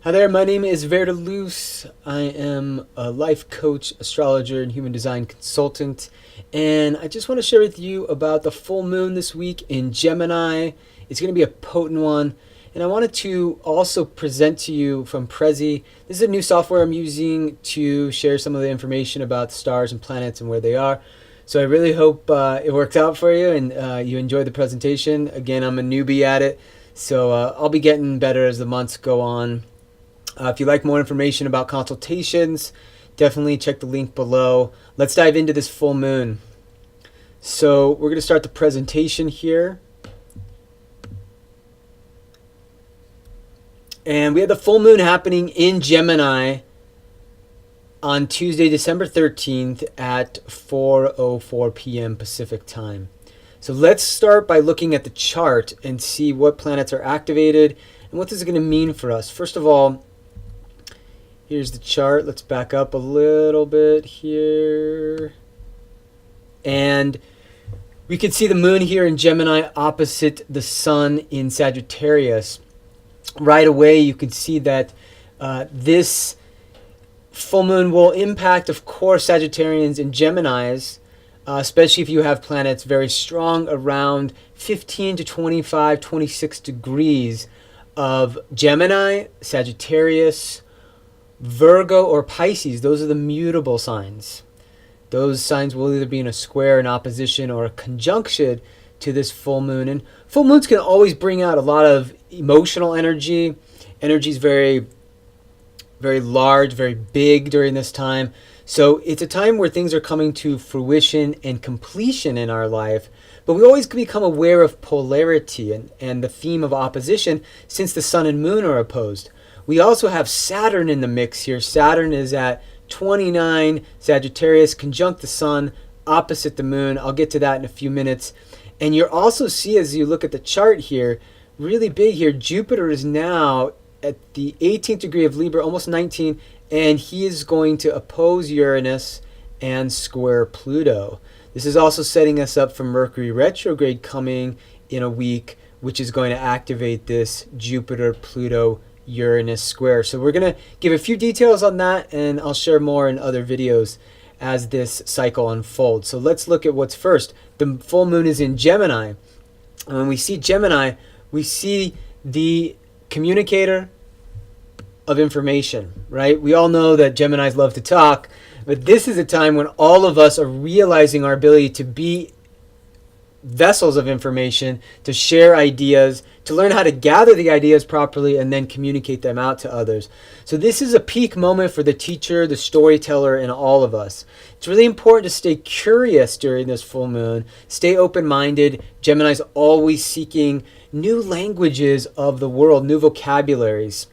Hi there, my name is Verdeluz. I am a life coach, astrologer, and human design consultant. And I just want to share with you about the full moon this week in Gemini. It's going to be a potent one. And I wanted to also present to you from Prezi. This is a new software I'm using to share some of the information about the stars and planets and where they are. So I really hope it works out for you and you enjoy the presentation. Again, I'm a newbie at it, so I'll be getting better as the months go on. If you'd like more information about consultations, definitely check the link below. Let's dive into this full moon. So we're going to start the presentation here. And we have the full moon happening in Gemini on Tuesday, December 13th at 4:04 p.m. Pacific time. So let's start by looking at the chart and see what planets are activated and what this is going to mean for us. First of all, here's the chart. Let's back up a little bit here. And we can see the moon here in Gemini opposite the sun in Sagittarius. Right away, you can see that this full moon will impact, of course, Sagittarians and Geminis, especially if you have planets very strong around 15 to 25, 26 degrees of Gemini, Sagittarius, Virgo, or Pisces. Those are the mutable signs. Those signs will either be in a square, an opposition, or a conjunction to this full moon. And full moons can always bring out a lot of emotional energy. Energy is very large, very big during this time. So it's a time where things are coming to fruition and completion in our life. But we always become aware of polarity and the theme of opposition since the sun and moon are opposed. We also have Saturn in the mix here. Saturn is at 29 Sagittarius, conjunct the sun, opposite the moon. I'll get to that in a few minutes. And you'll also see, as you look at the chart here, really big here, Jupiter is now at the 18th degree of Libra, almost 19, and he is going to oppose Uranus and square Pluto. This is also setting us up for Mercury retrograde coming in a week, which is going to activate this Jupiter-Pluto-Uranus square. So we're going to give a few details on that, and I'll share more in other videos as this cycle unfolds. So let's look at what's first. The full moon is in Gemini. And when we see Gemini, we see the communicator of information, right? We all know that Geminis love to talk, but this is a time when all of us are realizing our ability to be vessels of information, to share ideas, to learn how to gather the ideas properly and then communicate them out to others. So this is a peak moment for the teacher, the storyteller, and all of us. It's really important to stay curious during this full moon, stay open-minded. Gemini's always seeking new languages of the world, new vocabularies.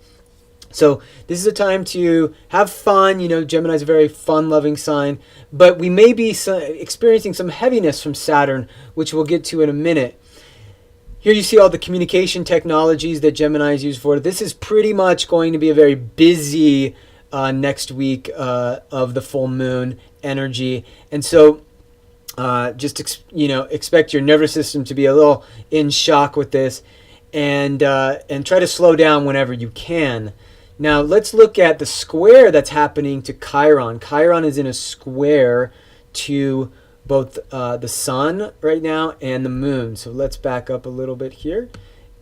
So this is a time to have fun. You know, Gemini is a very fun-loving sign, but we may be experiencing some heaviness from Saturn, which we'll get to in a minute. Here you see all the communication technologies that Gemini is used for. This is pretty much going to be a very busy next week of the full moon energy, and so just expect your nervous system to be a little in shock with this, and try to slow down whenever you can. Now let's look at the square that's happening to Chiron. Chiron is in a square to both the sun right now and the moon. So let's back up a little bit here.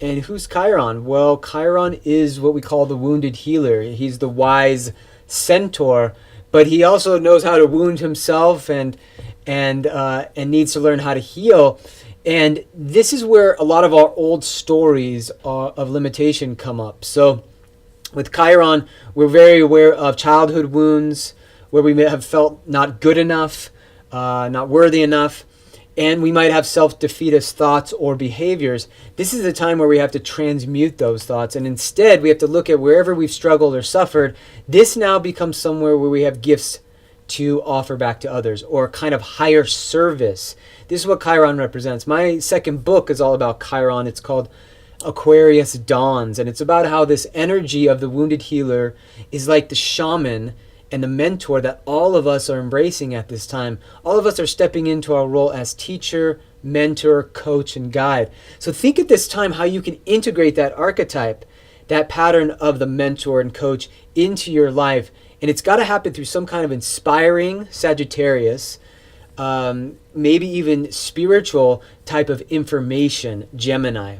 And who's Chiron? Well, Chiron is what we call the wounded healer. He's the wise centaur, but he also knows how to wound himself and needs to learn how to heal. And this is where a lot of our old stories of limitation come up. So with Chiron, we're very aware of childhood wounds where we may have felt not good enough, not worthy enough, and we might have self-defeatist thoughts or behaviors. This is a time where we have to transmute those thoughts, and instead we have to look at wherever we've struggled or suffered. This now becomes somewhere where we have gifts to offer back to others, or kind of higher service. This is what Chiron represents. My second book is all about Chiron. It's called Aquarius Dawns, and it's about how this energy of the wounded healer is like the shaman and the mentor that all of us are embracing at this time. All of us are stepping into our role as teacher, mentor, coach, and guide. So think at this time how you can integrate that archetype. that pattern of the mentor and coach into your life. And it's got to happen through some kind of inspiring Sagittarius, maybe even spiritual type of information, Gemini.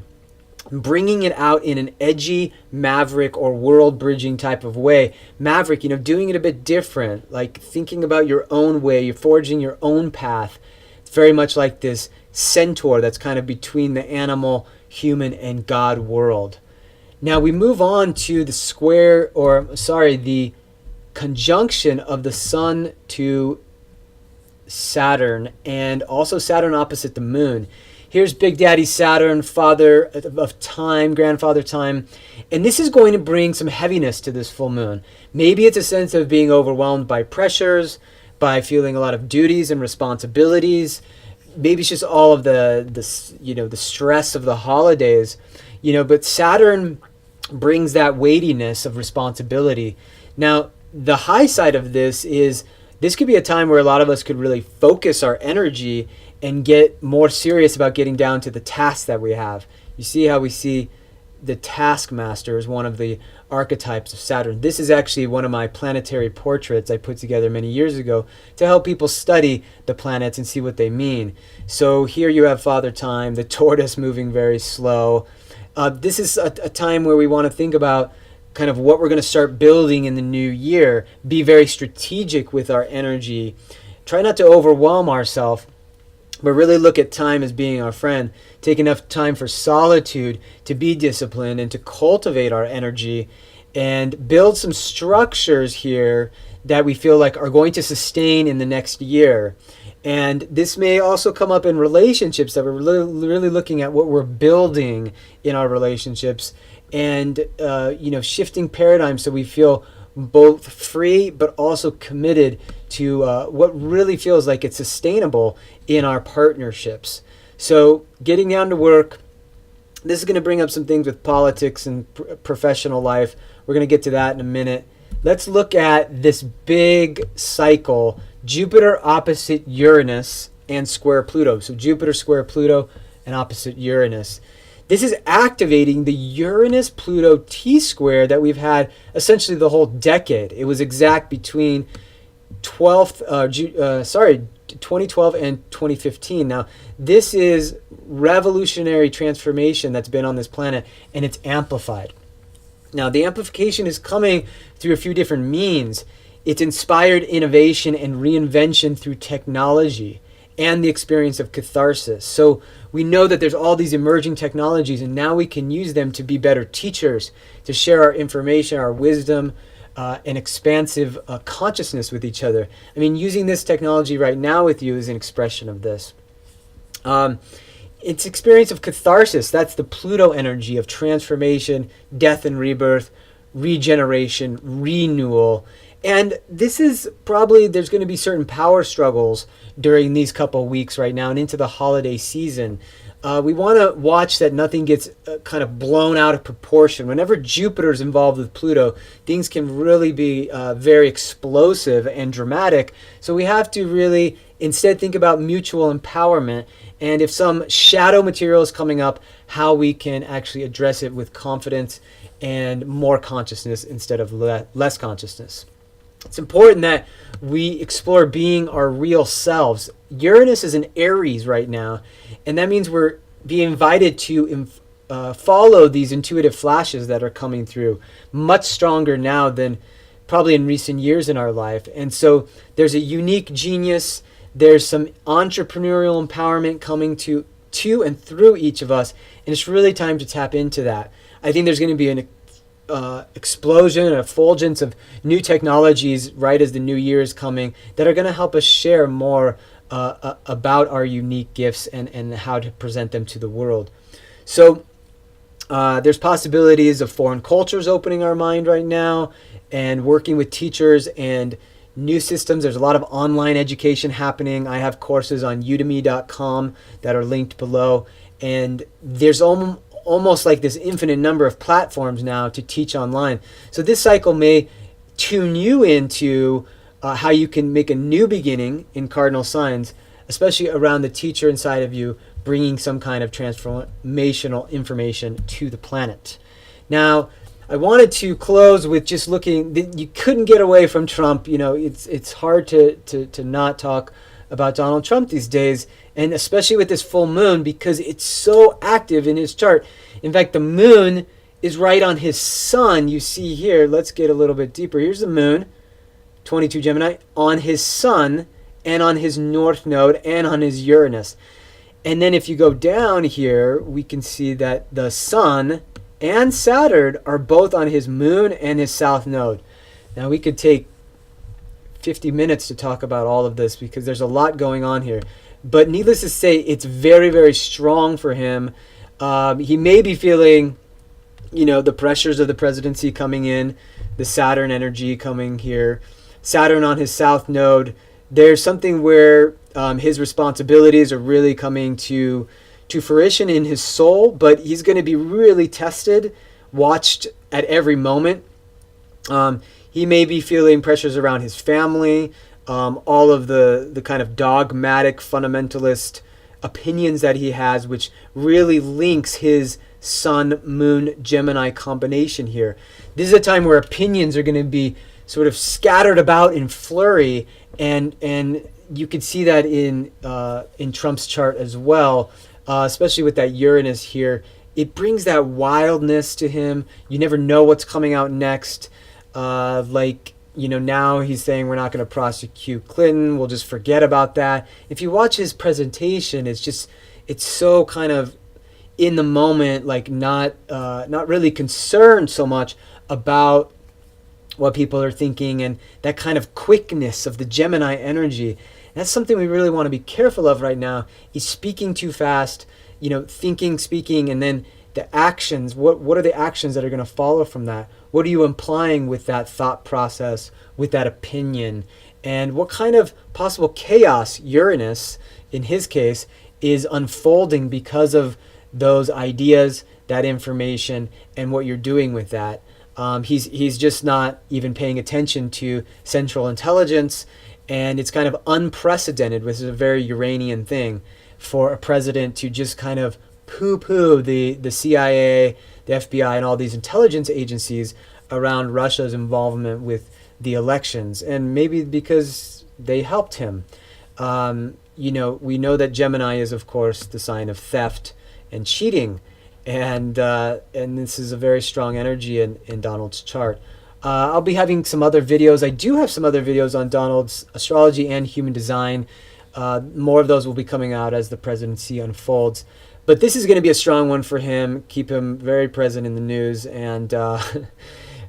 Bringing it out in an edgy, maverick, or world-bridging type of way. Maverick, doing it a bit different, like thinking about your own way, you're forging your own path. It's very much like this centaur that's kind of between the animal, human, and God world. Now we move on to the conjunction of the Sun to Saturn, and also Saturn opposite the Moon. Here's Big Daddy Saturn, father of time, grandfather time. And this is going to bring some heaviness to this full moon. Maybe it's a sense of being overwhelmed by pressures, by feeling a lot of duties and responsibilities. Maybe it's just all of the stress of the holidays. But Saturn brings that weightiness of responsibility. Now, the high side of this is this could be a time where a lot of us could really focus our energy and get more serious about getting down to the tasks that we have. You see how we see the taskmaster as one of the archetypes of Saturn. This is actually one of my planetary portraits I put together many years ago to help people study the planets and see what they mean. So here you have Father Time, the tortoise moving very slow. This is a time where we want to think about kind of what we're going to start building in the new year. Be very strategic with our energy. Try not to overwhelm ourselves, but really look at time as being our friend. Take enough time for solitude to be disciplined and to cultivate our energy and build some structures here that we feel like are going to sustain in the next year. And this may also come up in relationships, that we're really looking at what we're building in our relationships and shifting paradigms so we feel both free but also committed to what really feels like it's sustainable in our partnerships. So getting down to work, this is going to bring up some things with politics and professional life. We're going to get to that in a minute. Let's look at this big cycle, Jupiter opposite Uranus and square Pluto. So Jupiter square Pluto and opposite Uranus. This is activating the Uranus-Pluto T-square that we've had essentially the whole decade. It was exact between 2012 and 2015. Now, this is revolutionary transformation that's been on this planet, and it's amplified. Now, the amplification is coming through a few different means. It's inspired innovation and reinvention through technology and the experience of catharsis. So we know that there's all these emerging technologies, and now we can use them to be better teachers, to share our information, our wisdom, and expansive consciousness with each other. I mean, using this technology right now with you is an expression of this. It's experience of catharsis. That's the Pluto energy of transformation, death and rebirth, regeneration, renewal. And this is probably, there's going to be certain power struggles during these couple of weeks right now and into the holiday season. We want to watch that nothing gets kind of blown out of proportion. Whenever Jupiter is involved with Pluto, things can really be very explosive and dramatic. So we have to really instead think about mutual empowerment, and if some shadow material is coming up, how we can actually address it with confidence and more consciousness instead of less consciousness. It's important that we explore being our real selves. Uranus is in Aries right now, and that means we're being invited to follow these intuitive flashes that are coming through much stronger now than probably in recent years in our life. And so there's a unique genius. There's some entrepreneurial empowerment coming to and through each of us, and it's really time to tap into that. I think there's going to be an explosion, an effulgence of new technologies right as the new year is coming that are going to help us share more about our unique gifts and how to present them to the world. So there's possibilities of foreign cultures opening our mind right now, and working with teachers and new systems. There's a lot of online education happening. I have courses on udemy.com that are linked below, and there's almost like this infinite number of platforms now to teach online. So this cycle may tune you into how you can make a new beginning in cardinal signs, especially around the teacher inside of you, bringing some kind of transformational information to the planet. Now, I wanted to close with just looking. You couldn't get away from Trump. You know, it's hard to not talk about Donald Trump these days, and especially with this full moon, because it's so active in his chart. In fact, the moon is right on his sun. You see here, let's get a little bit deeper. Here's the moon, 22 Gemini, on his sun and on his north node and on his Uranus. And then if you go down here, we can see that the sun and Saturn are both on his moon and his south node. Now we could take 50 minutes to talk about all of this because there's a lot going on here. But needless to say, it's very, very strong for him. He may be feeling, you know, the pressures of the presidency coming in, the Saturn energy coming here. Saturn on his south node, there's something where his responsibilities are really coming to fruition in his soul, but he's going to be really tested, watched at every moment. He may be feeling pressures around his family, all of the kind of dogmatic fundamentalist opinions that he has, which really links his Sun, Moon, Gemini combination here. This is a time where opinions are going to be sort of scattered about in flurry, and you can see that in Trump's chart as well, especially with that Uranus here. It brings that wildness to him. You never know what's coming out next. Like, you know, now he's saying we're not going to prosecute Clinton. We'll just forget about that. If you watch his presentation, it's so kind of in the moment, like not really concerned so much about what people are thinking, and that kind of quickness of the Gemini energy. That's something we really want to be careful of right now. He's speaking too fast, you know, thinking, speaking, and then the actions. What are the actions that are going to follow from that? What are you implying with that thought process, with that opinion? And what kind of possible chaos Uranus, in his case, is unfolding because of those ideas, that information, and what you're doing with that. He's just not even paying attention to central intelligence, and it's kind of unprecedented, which is a very Uranian thing, for a president to just kind of poo-poo the CIA, the FBI, and all these intelligence agencies around Russia's involvement with the elections, and maybe because they helped him. You know, we know that Gemini is, of course, the sign of theft and cheating, and this is a very strong energy in Donald's chart. I'll be having some other videos. I do have some other videos on Donald's astrology and human design. More of those will be coming out as the presidency unfolds. But this is going to be a strong one for him. Keep him very present in the news, and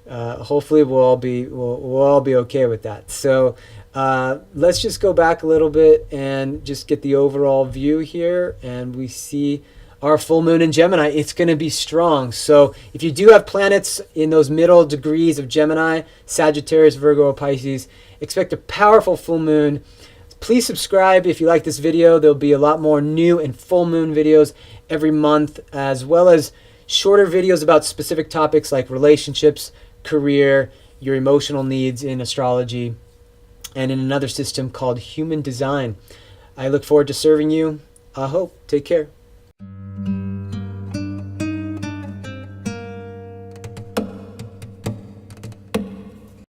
hopefully we'll all be okay with that. So let's just go back a little bit and just get the overall view here, and we see our full moon in Gemini. It's going to be strong. So if you do have planets in those middle degrees of Gemini, Sagittarius, Virgo, or Pisces, expect a powerful full moon. Please subscribe if you like this video. There'll be a lot more new and full moon videos every month, as well as shorter videos about specific topics like relationships, career, your emotional needs in astrology, and in another system called human design. I look forward to serving you. I hope. Take care.